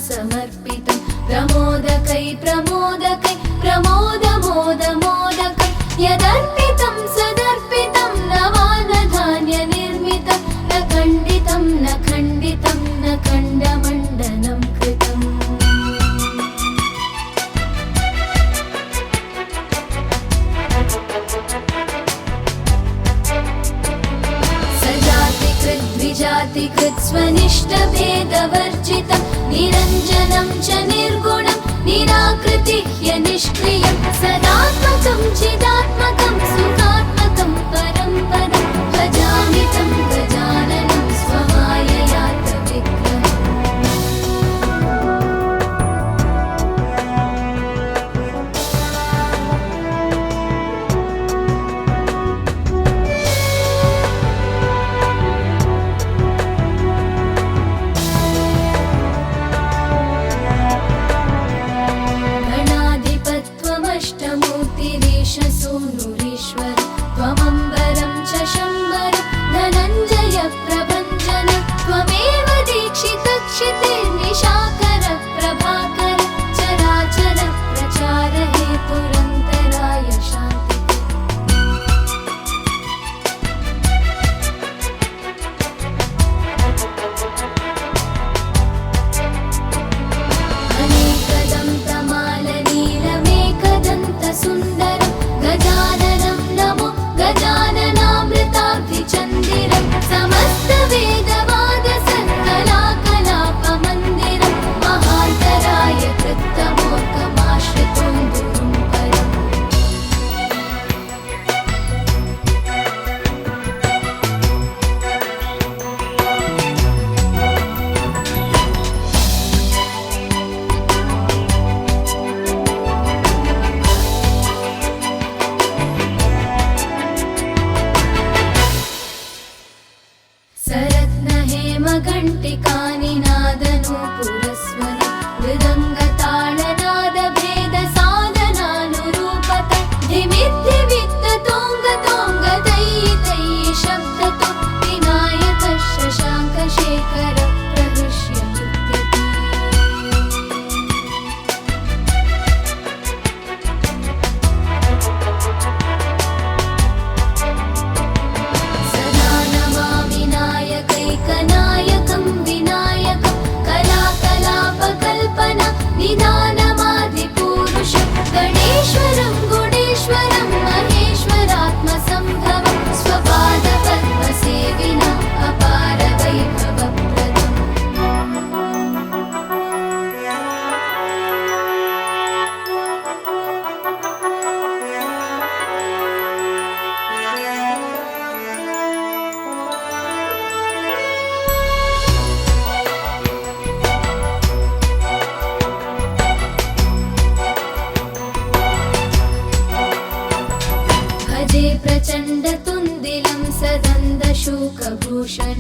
समर्पितं प्रमोदकै प्रमोदकै प्रमोदमोदमोदकं यदर्पितं सदर्पितं नवानधान्यनिर्मितं न खण्डितं न खण्डितं न खण्डमण्डनं कृतम् सजातिकृद्विजातिकृत् स्वनिष्ठभेदवर्जितं निरञ्जनं च निर्गुणं निराकृतिह्य निष्क्रियं सदात्मकं चिदात्मकं सुखात्मकं परं पदं भजामि तं गजाननं स्वमाययातविग्रहम् अष्टमूर्तिरीश सूनुरीश्वर त्वमम्बरं च शम्बर धनञ्जय प्रभञ्जन त्वमेव दीक्षितक्षितिर्निशाकर प्रभाकर चराचर प्रचार हेतुरन्तराय शान्ति अनेकदं सुन्दरं गजाननं नमो गजाननामृताब्धिचन्दिरं समस्तवेदवादसत्कलाकलापमन्दिरं महान्तराय कृत्तमोर्कमाश्रितोऽन्दुरुं परम् घण्टिकानि नादनूपुरस्वनि मृदङ्गताळनादभेदसाधनानुरूपत धिमिद्धिवित्ततोङ्गतोङ्गतैः शब्दतो विनायकः शशाङ्कशेखर प्रहृष्य नृत्यति सदा नमामि नायकैकनायकं विनायकं कलाकलापकल्पना निधानमादिपुरुषं गणेश्वरं गुणेश्वरं महेश्वरात्मसम्भवं स्वपादपद्मसेविना अपार वैभवप्रदम् प्रचण्डतुन्दिलं सदन्दशूकभूषणं